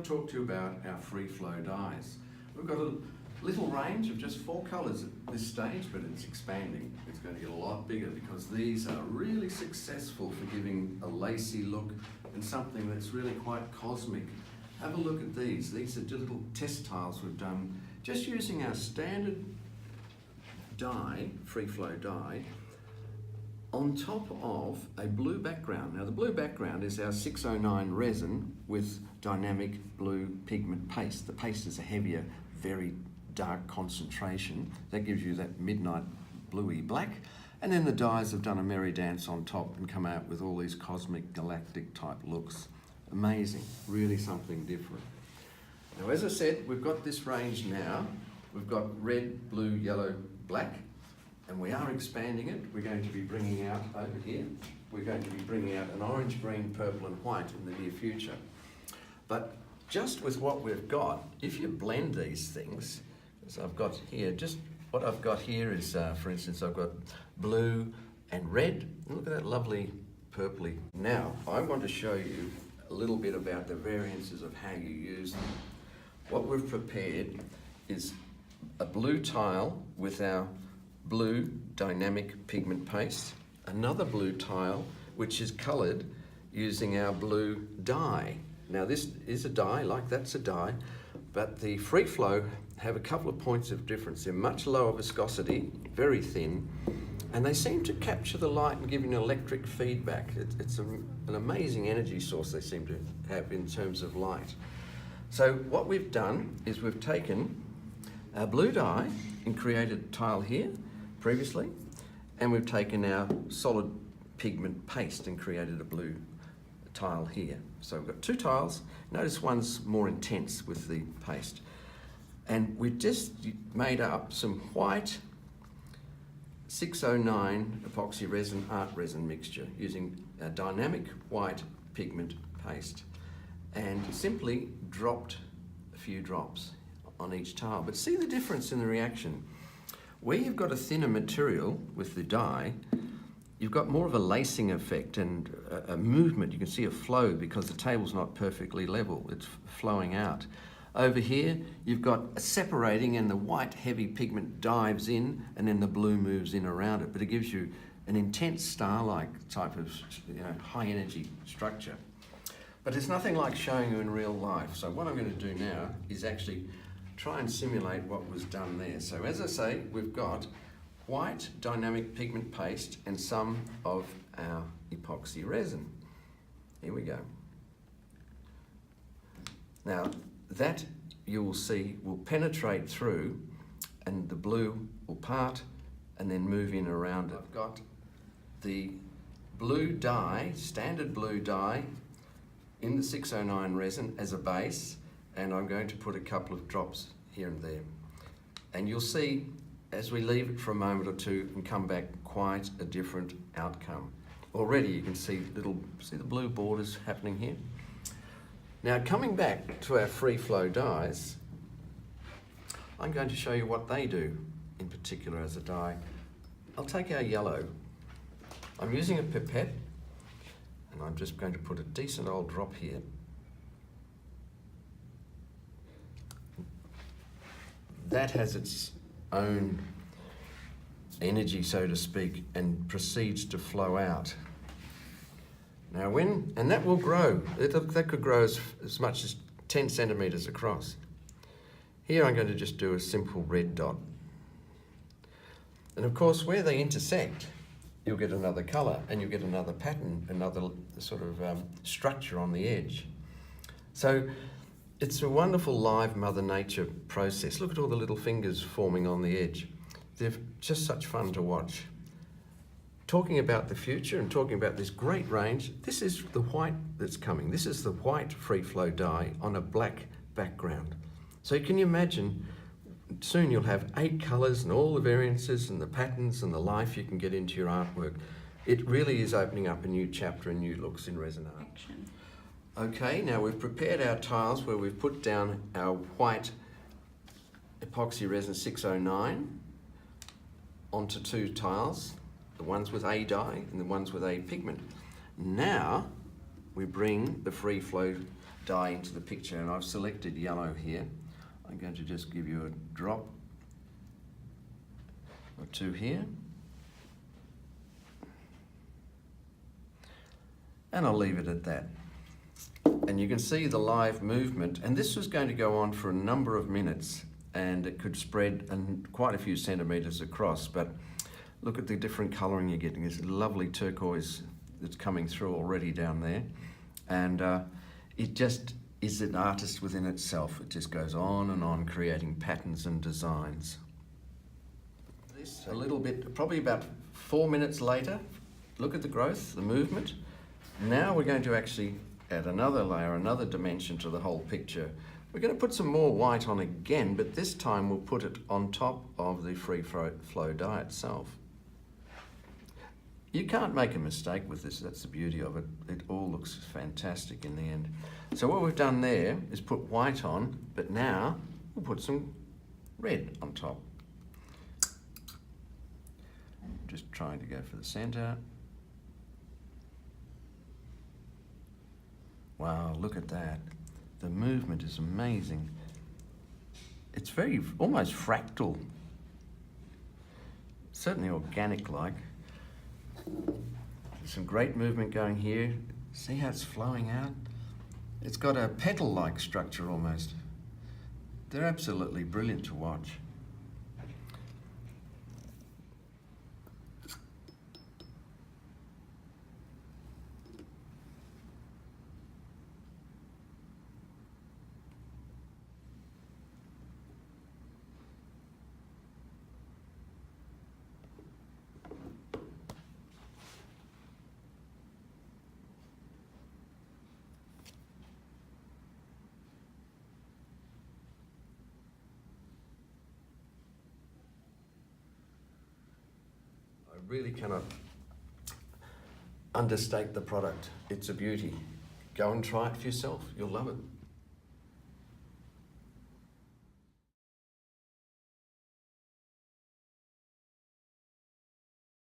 talk to you about our free flow dyes. We've got a little range of just 4 colours at this stage, but it's expanding. It's going to get a lot bigger because these are really successful for giving a lacy look and something that's really quite cosmic. Have a look at these. These are just little test tiles we've done just using our standard dye, free flow dye, on top of a blue background. Now the blue background is our 609 resin with dynamic blue pigment paste. The paste is a heavier, very dark concentration. That gives you that midnight bluey black. And then the dyes have done a merry dance on top and come out with all these cosmic galactic type looks. Amazing, really something different. Now as I said, we've got this range now. We've got red, blue, yellow, black. And we are expanding it. We're going to be bringing out over here, we're going to be bringing out an orange, green, purple and white in the near future. But just with what we've got, if you blend these things, as I've got here, just what I've got here is, for instance, I've got blue and red. Look at that lovely purpley. Now, I want to show you a little bit about the variances of how you use them. What we've prepared is a blue tile with our blue dynamic pigment paste, another blue tile which is coloured using our blue dye. Now this is a dye, like that's a dye, but the free flow have a couple of points of difference. They're much lower viscosity, very thin, and they seem to capture the light and give you an electric feedback. It's an amazing energy source they seem to have in terms of light. So what we've done is we've taken our blue dye and created a tile here previously, and we've taken our solid pigment paste and created a blue tile here. So we've got 2 tiles. Notice one's more intense with the paste. And we've just made up some white 609 epoxy resin art resin mixture using a dynamic white pigment paste and simply dropped a few drops on each tile. But see the difference in the reaction. Where you've got a thinner material with the dye, you've got more of a lacing effect and a movement. You can see a flow because the table's not perfectly level. It's flowing out. Over here, you've got a separating and the white heavy pigment dives in and then the blue moves in around it. But it gives you an intense star-like type of high energy structure. But it's nothing like showing you in real life. So what I'm going to do now is actually try and simulate what was done there. So as I say, we've got white dynamic pigment paste and some of our epoxy resin. Here we go. Now that you will see will penetrate through and the blue will part and then move in around it. I've got the blue dye, standard blue dye in the 609 resin as a base, and I'm going to put a couple of drops here and there. And you'll see as we leave it for a moment or two and come back, quite a different outcome. Already you can see see the blue borders happening here. Now coming back to our free flow dyes, I'm going to show you what they do in particular as a dye. I'll take our yellow. I'm using a pipette and I'm just going to put a decent old drop here. That has its own energy, so to speak, and proceeds to flow out. Now and that will grow. That could grow as much as 10 centimetres across. Here I'm going to just do a simple red dot. And of course, where they intersect, you'll get another colour and you'll get another pattern, another sort of structure on the edge. So it's a wonderful live Mother Nature process. Look at all the little fingers forming on the edge. They're just such fun to watch. Talking about the future and talking about this great range, this is the white that's coming. This is the white free flow dye on a black background. So can you imagine, soon you'll have 8 colours and all the variances and the patterns and the life you can get into your artwork. It really is opening up a new chapter and new looks in resin art. Okay, now we've prepared our tiles where we've put down our white epoxy resin 609 onto 2 tiles, the ones with A dye and the ones with A pigment. Now we bring the free flow dye into the picture, and I've selected yellow here. I'm going to just give you a drop or two here. And I'll leave it at that. And you can see the live movement, and this was going to go on for a number of minutes, and it could spread and quite a few centimetres across, but look at the different colouring you're getting. This lovely turquoise that's coming through already down there, and it just is an artist within itself. It just goes on creating patterns and designs. This a little bit, probably about 4 minutes later, look at the growth, the movement. Now we're going to actually add another layer, another dimension to the whole picture. We're going to put some more white on again, but this time we'll put it on top of the free flow dye itself. You can't make a mistake with this, that's the beauty of it. It all looks fantastic in the end. So what we've done there is put white on, but now we'll put some red on top. Just trying to go for the center. Wow, look at that. The movement is amazing. It's very, almost fractal. Certainly organic-like. There's some great movement going here. See how it's flowing out? It's got a petal-like structure almost. They're absolutely brilliant to watch. I really cannot understate the product. It's a beauty. Go and try it for yourself. You'll love it.